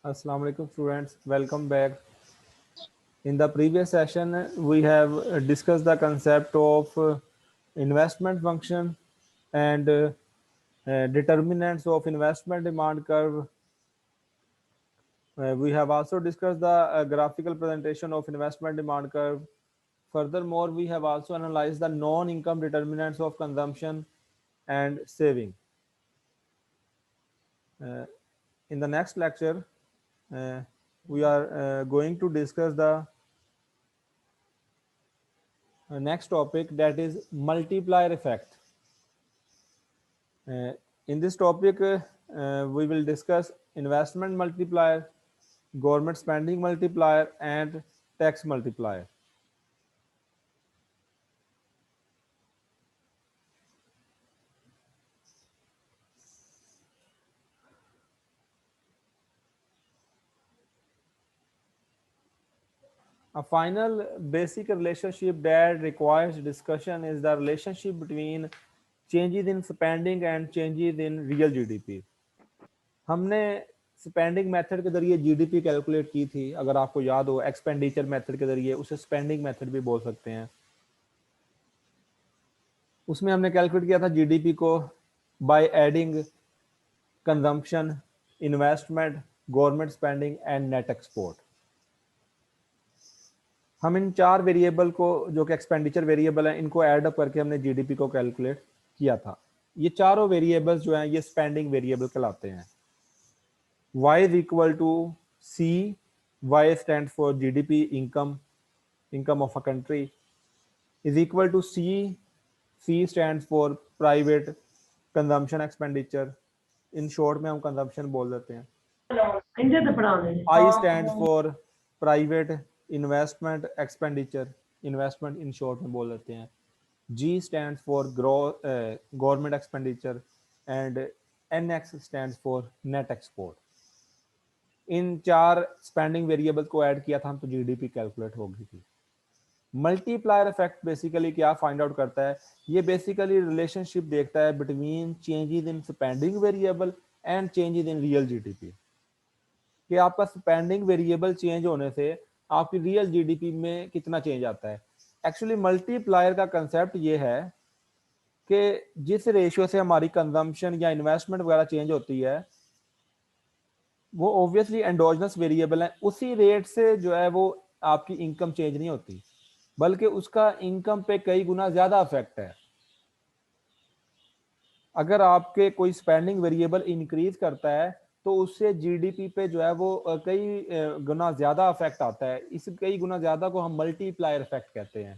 Assalamu alaikum students, welcome back. In the previous session, we have discussed the concept of investment function and determinants of investment demand curve. We have also discussed the graphical presentation of investment demand curve. Furthermore, we have also analyzed the non-income determinants of consumption and saving. Uh, in the next lecture, uh, we are going to discuss the next topic, that is multiplier effect. Uh, in this topic, we will discuss investment multiplier, government spending multiplier, and tax multiplier. A final basic relationship that requires discussion is the relationship between changes in spending and changes in real GDP. हमने spending method के जरिए GDP calculate की थी, अगर आपको याद हो, expenditure method के जरिए, उसे स्पेंडिंग मेथड भी बोल सकते हैं। उसमें हमने कैलकुलेट किया था जीडीपी को by adding consumption, investment, government spending and net export. हम इन चार वेरिएबल को, जो कि एक्सपेंडिचर वेरिएबल है, इनको ऐड अप करके हमने जीडीपी को कैलकुलेट किया था। ये चारों वेरिएबल्स जो हैं ये स्पेंडिंग वेरिएबल कहलाते हैं। y is equal to c, y stands for gdp, income of a country, is equal to c stands for private consumption expenditure, in short में हम consumption बोल देते हैं। I stands for private investment expenditure, investment in short में बोल देते हैं। G stands for government expenditure and NX stands for net export। इन चार स्पेंडिंग वेरिएबल्स को ऐड किया था हम, तो जीडीपी कैलकुलेट हो गई थी। मल्टीप्लायर इफेक्ट बेसिकली क्या फाइंड आउट करता है? ये बेसिकली रिलेशनशिप देखता है between changes in spending variable and changes in real GDP, कि आपका स्पेंडिंग वेरिएबल चेंज होने से आपकी रियल जीडीपी में कितना चेंज आता है। एक्चुअली मल्टीप्लायर का कंसेप्ट ये है कि जिस रेशियो से हमारी कंजम्पशन या इन्वेस्टमेंट वगैरह चेंज होती है, वो ऑब्वियसली एंडोजनस वेरिएबल है, उसी रेट से जो है वो आपकी इनकम चेंज नहीं होती, बल्कि उसका इनकम पे कई गुना ज्यादा इफेक्ट है। अगर आपके कोई स्पेंडिंग वेरिएबल इंक्रीज करता है तो उससे जीडीपी पे जो है वो कई गुना ज्यादा इफेक्ट आता है। इस कई गुना ज्यादा को हम मल्टीप्लायर इफेक्ट कहते हैं।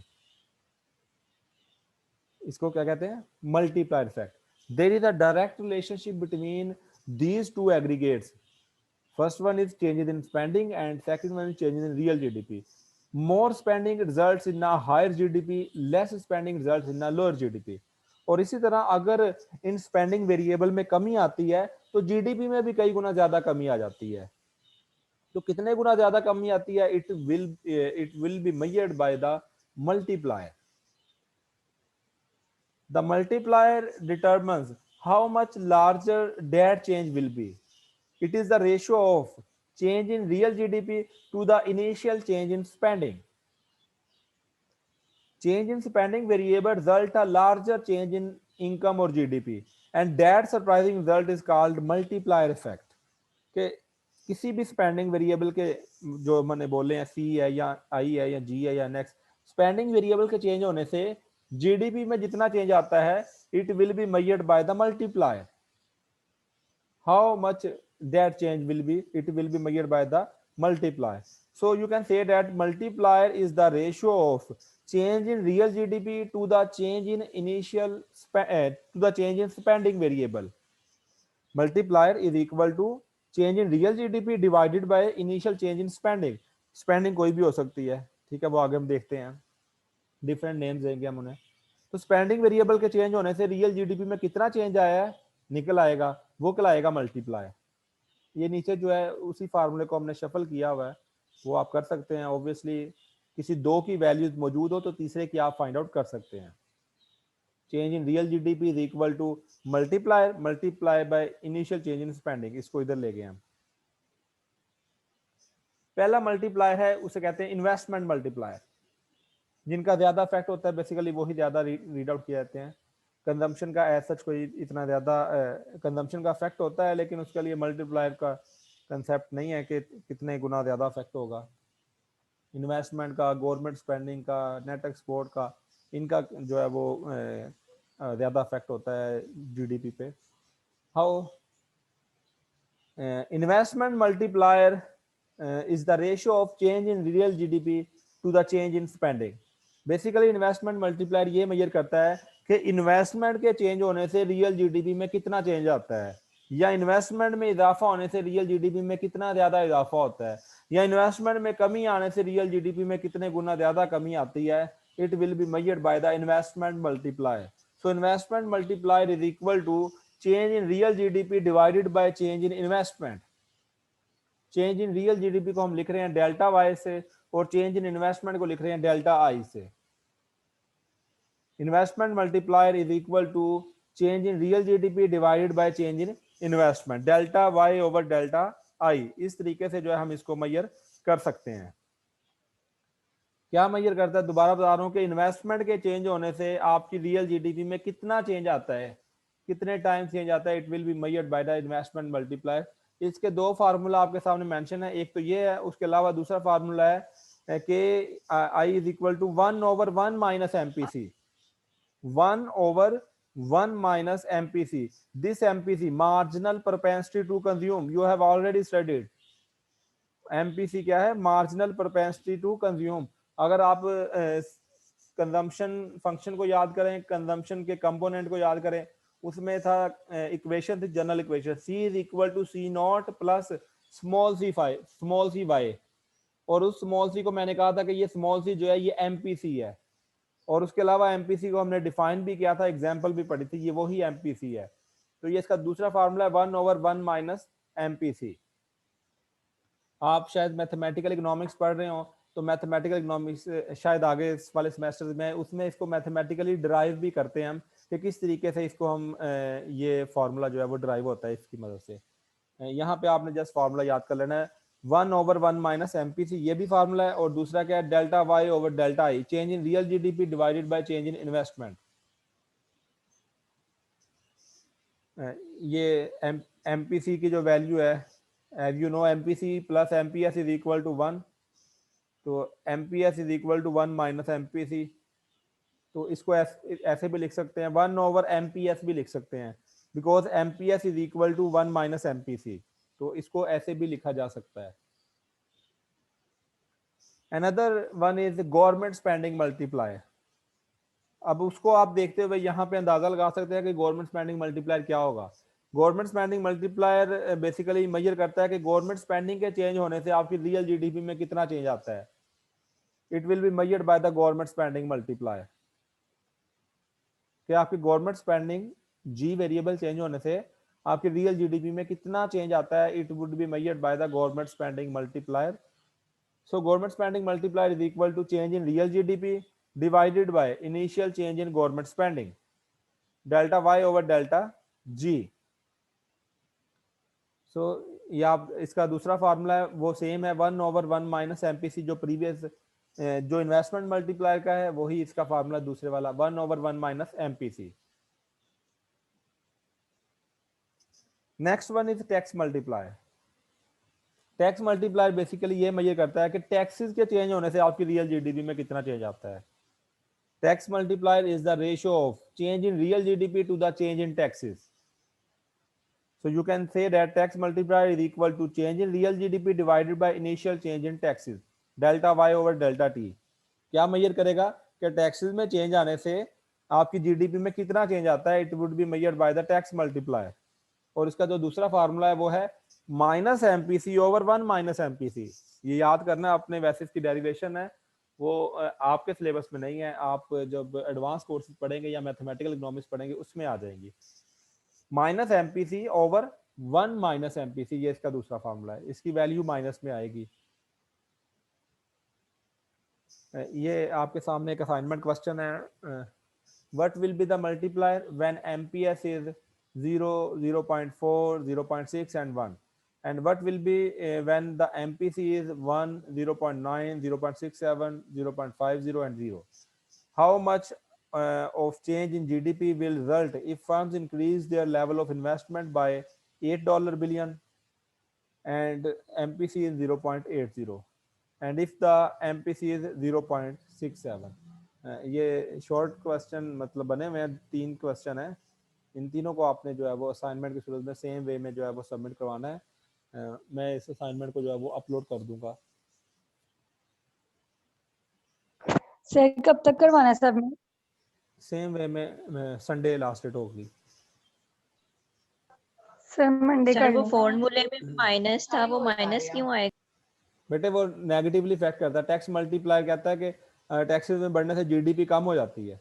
इसको क्या कहते हैं? Multiplier effect. There is a direct relationship between these two aggregates. First one is changes in spending and second one is changes in real GDP. More spending results in a higher GDP, less spending results in a lower GDP. और इसी तरह अगर इन spending variable में कमी आती है तो GDP में भी कई गुना ज्यादा कमी आ जाती है। तो कितने गुना ज्यादा कमी आती है? It will be measured by the multiplier. The multiplier determines how much larger that change will be. It is the ratio of change in real GDP to the initial change in spending. Change in spending variable result a larger change in income or GDP, and that surprising result is called multiplier effect. कि किसी भी spending variable के, जो मैंने बोले हैं, सी है या आई है या जी है या नेक्स्ट, स्पेंडिंग वेरिएबल के चेंज होने से जीडीपी में जितना चेंज आता है, it will be measured by the multiplier. how much that change will be, it will be measured by the multiplier. So you can say that multiplier is the ratio of change in real GDP to the change in to the change in spending variable. Multiplier is equal to change in real GDP divided by initial change in spending. Spending कोई भी हो सकती है, ठीक है, वो आगे हम देखते हैं, डिफरेंट नेम्स देंगे हम उन्हें। तो स्पेंडिंग वेरिएबल के चेंज होने से रियल जीडीपी में कितना चेंज आया है निकल आएगा, वो कहलाएगा मल्टीप्लाई। ये नीचे जो है उसी फार्मूले को हमने शफल किया हुआ है, वो आप कर सकते हैं। ऑब्वियसली किसी दो की वैल्यूज मौजूद हो तो तीसरे की आप फाइंड आउट कर सकते हैं। Change in real GDP is equal to multiply by initial change in spending. इसको इधर ले गए हम। पहला मल्टीप्लायर है उसे कहते हैं इन्वेस्टमेंट मल्टीप्लायर, जिनका ज्यादा इफेक्ट होता है बेसिकली वही ज्यादा रीड आउट किए जाते हैं। कंजम्पशन का एज सच कोई इतना ज्यादा कंजम्पशन का इफेक्ट होता है, लेकिन उसके लिए मल्टीप्लायर का कंसेप्ट नहीं है कि कितने गुना ज्यादा इफेक्ट होगा। इन्वेस्टमेंट का, गवर्नमेंट स्पेंडिंग का, नेट एक्सपोर्ट का, इनका जो है वो ज्यादा इफेक्ट होता है जीडीपी पे। How investment multiplier is the ratio of change in real GDP to the change in spending। Basically investment multiplier ये मेजर करता है कि इन्वेस्टमेंट के चेंज होने से रियल जीडीपी में कितना चेंज आता है, या इन्वेस्टमेंट में इजाफा होने से रियल जीडीपी में कितना ज्यादा इजाफा होता है, या इन्वेस्टमेंट में कमी आने से रियल जीडीपी में कितने गुना ज्यादा कमी आती है। It will be measured by the investment multiplier. So investment multiplier is equal to change in real GDP divided by change in investment। Change in real GDP को हम लिख रहे हैं डेल्टा वाई से, और चेंज इन इन्वेस्टमेंट को लिख रहे हैं डेल्टा आई से। Investment multiplier is equal to change in real GDP divided by change in investment, delta Y over delta I. इस तरीके से जो है हम इसको मेजर कर सकते हैं। क्या मेजर करता है, दोबारा बता रहा हूं कि इन्वेस्टमेंट के चेंज होने से आपकी रियल जीडीपी में कितना चेंज आता है, कितने टाइम चेंज आता है। It will be measured by the investment multiplier. इसके दो फार्मूला आपके सामने मेंशन है, एक तो ये है, उसके अलावा दूसरा फार्मूला है कि I is equal to 1/1 minus MPC, 1/1 minus MPC. This MPC marginal propensity to consume, you have already studied. MPC क्या है, मार्जिनल प्रोपेंसिटी टू कंज्यूम। अगर आप कंजम्पशन फंक्शन को याद करें, कंजम्पशन के कंपोनेंट को याद करें, उसमें था इक्वेशन थी, general equation, C is equal to C not plus small C Y. और उस स्मॉल सी को मैंने कहा था कि ये स्मॉल सी जो है ये एमपीसी है, और उसके अलावा एमपीसी को हमने डिफाइन भी किया था, एग्जांपल भी पढ़ी थी, ये वही एमपीसी है। तो ये इसका दूसरा फार्मूला है 1/1 माइनस एमपीसी। आप शायद मैथमेटिकल इकोनॉमिक्स पढ़ रहे हो, तो मैथमेटिकल इकोनॉमिक्स शायद आगे वाले सेमेस्टर में उसमें इसको मैथमेटिकली डिराइव भी करते हैं हम, कि किस तरीके से इसको हम ये फार्मूला जो है वो डिराइव होता है इसकी मदद से। यहाँ पे आपने जस्ट फार्मूला याद कर लेना है, 1/1 माइनस एमपीसी, ये भी फार्मूला है। और दूसरा क्या है, delta Y over delta I, change in real GDP divided by change in investment. ये एमपीसी की जो वैल्यू है, as you know MPC plus MPS is equal to 1, तो MPS is equal to 1 minus MPC. तो इसको ऐसे भी लिख सकते हैं, 1/एमपीएस भी लिख सकते हैं, because MPS is equal to 1 minus MPC. तो इसको ऐसे भी लिखा जा सकता है। Another one is government spending multiplier. अब उसको आप देखते हुए यहाँ पे अंदाजा लगा सकते हैं कि गवर्नमेंट स्पेंडिंग मल्टीप्लायर क्या होगा। Government spending multiplier basically measure करता है कि गवर्नमेंट स्पेंडिंग के चेंज होने से आपकी रियल जीडीपी में कितना चेंज आता है। It will be measured by the government spending multiplier, कि आपकी गवर्नमेंट स्पेंडिंग जी वेरिएबल चेंज होने से आपकी रियल जीडीपी में कितना चेंज आता है। It would be measured by the government spending multiplier. So government spending multiplier is equal to change in real GDP divided by initial change in government spending, delta Y over delta G. सो ये आप इसका दूसरा formula है वो same है, 1/1 minus MPC, जो previous जो इन्वेस्टमेंट मल्टीप्लायर का है वही इसका फार्मूला दूसरे वाला, 1/1 minus MPC. Next one is tax multiplier. Tax multiplier basically ये मेजर करता है कि टैक्सेस के चेंज होने से आपकी रियल जीडीपी में कितना चेंज आता है। Tax multiplier is the ratio of change in real GDP to the change in taxes. So you can say that tax multiplier is equal to change in real GDP divided by initial change in taxes, delta y over delta t। क्या major करेगा कि taxes में change आने से आपकी GDP में कितना change आता है। It would be measured by the tax multiplier. और इसका जो दूसरा फार्मूला है वो है minus MPC over 1 minus MPC. ये याद करना अपने, वैसे इसकी डेरिवेशन है वो आपके सिलेबस में नहीं है, आप जब एडवांस कोर्सेज पढ़ेंगे या मैथमेटिकल इकोनॉमिक्स पढ़ेंगे उसमें आ जाएंगी। Minus MPC over 1 minus MPC, ये इसका दूसरा फार्मूला है, इसकी वैल्यू माइनस में आएगी। ये आपके सामने एक असाइनमेंट क्वेश्चन है, what will be the multiplier when MPS is 0, 0.4, 0.6 and 1। And what will be when the MPC is 1, 0.9, 0.67, 0.50 and 0? How much of change in GDP will result if firms increase their level of investment by $8 billion and MPC is 0.80, and if the MPC is 0.67? ये short question मतलब बने हुए हैं, 3 question है, इन तीनों को आपने जो है वो असाइनमेंट की सूरत में सेम वे में जो है वो सबमिट करवाना है। मैं इस असाइनमेंट को जो है वो अपलोड कर दूंगा। सर कब तक करवाना है सबमिट? सेम वे में संडे लास्ट डेट होगी। सर मंडे सर कर वो लें। फॉर्मूले में माइनस था, वो माइनस क्यों आएगा? बेटे वो नेगेटिवली इफेक्ट करता है, टैक्स मल्टीप्लाई कहता है कि टैक्सेस में बढ़ने से जीडीपी कम हो जाती है,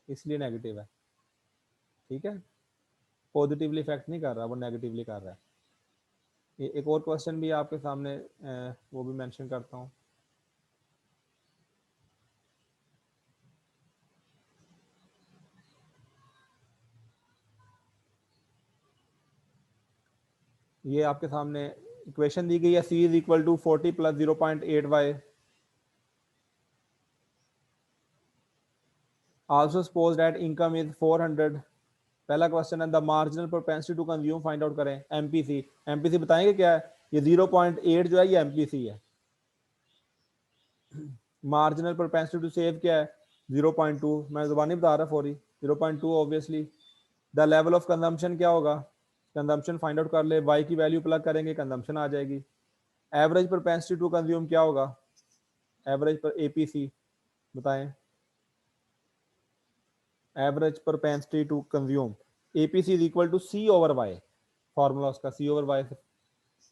इसलिए नेगेटिव है। ठीक है, पॉजिटिवली इफेक्ट नहीं कर रहा, वो नेगेटिवली कर रहा है। एक और क्वेश्चन भी आपके सामने वो भी मेंशन करता हूँ। ये आपके सामने इक्वेशन दी गई है, C is equal to 40 plus 0.8y। Also suppose that income is 400। पहला क्वेश्चन है the marginal propensity to consume find out करें। एमपीसी, एमपीसी बताएंगे क्या है? ये 0.8 जो है ये एमपीसी है। मार्जिनल प्रोपेंसिटी टू सेव क्या है? 0.2। मैं जुबानी बता रहा fori, 0.2 obviously. The level of consumption क्या होगा? कंजम्पशन फाइंड आउट कर ले, वाई की वैल्यू प्लग करेंगे, कंजम्पशन आ जाएगी। एवरेज प्रोपेंसिटी टू कंज्यूम क्या होगा? एवरेज पर एपीसी बताएं। Average propensity to consume, APC is equal to C over Y, formula उसका C over Y.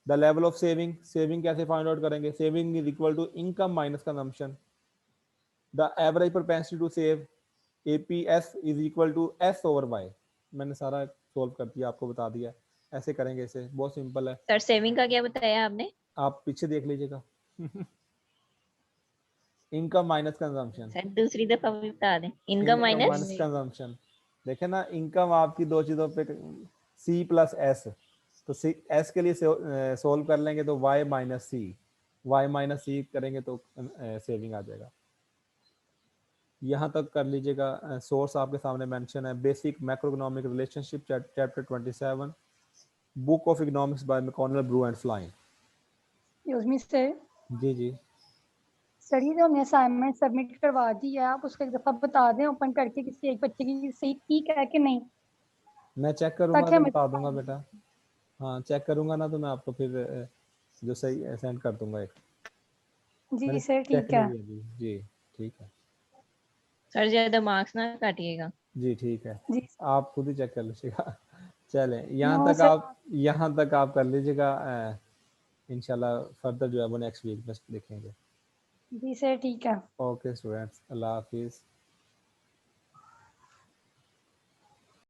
The level of saving, saving कैसे फाइंड आउट करेंगे? Saving is equal to income minus consumption. The average propensity to save, APS is equal to S over Y. मैंने सारा solve कर दिया, आपको बता दिया। ऐसे करेंगे, इसे बहुत सिंपल है। सर सेविंग का क्या बताया आपने? आप पीछे देख लीजिएगा। Income minus consumption. सर दूसरी दफा भी बता दें। Income minus consumption. देखे ना, इनकम आपकी दो चीजों पे, सी प्लस एस, तो सी एस के लिए सोल्व कर लेंगे तो वाई माइनस सी, वाई माइनस सी करेंगे तो सेविंग आ जाएगा। यहाँ तक कर लीजिएगा। सोर्स आपके सामने मेंशन है, basic macroeconomic relationship, chapter 27, book of economics by McConnell, Brue and Flynn. Excuse me sir. जी जी सर ये जो हमने असाइनमेंट सबमिट करवा दी है, आप उसको एक दफा बता दें ओपन करके किसी एक बच्चे की सही ठीक है कि नहीं, मैं चेक करूंगा ताकि तो हमें बता दूंगा बेटा। हाँ चेक करूंगा ना तो मैं आपको फिर जो सही सेंड कर दूंगा एक। जी मैंने सर चेक ठीक नहीं है। किया जी। जी ठीक है सर ज्यादा मार्क्स ना काटिएगा। जी, ठीक है, जी आप खुद ही चेक कर लीजिएगा। चलें, नो सर। यहाँ तक आप कर लीजिएगा। इंशाल्लाह फर्दर जो है वो नेक्स्ट वीक में देखेंगे। जी सर ठीक है। ओके स्टूडेंट्स, अल्लाह हाफिज़।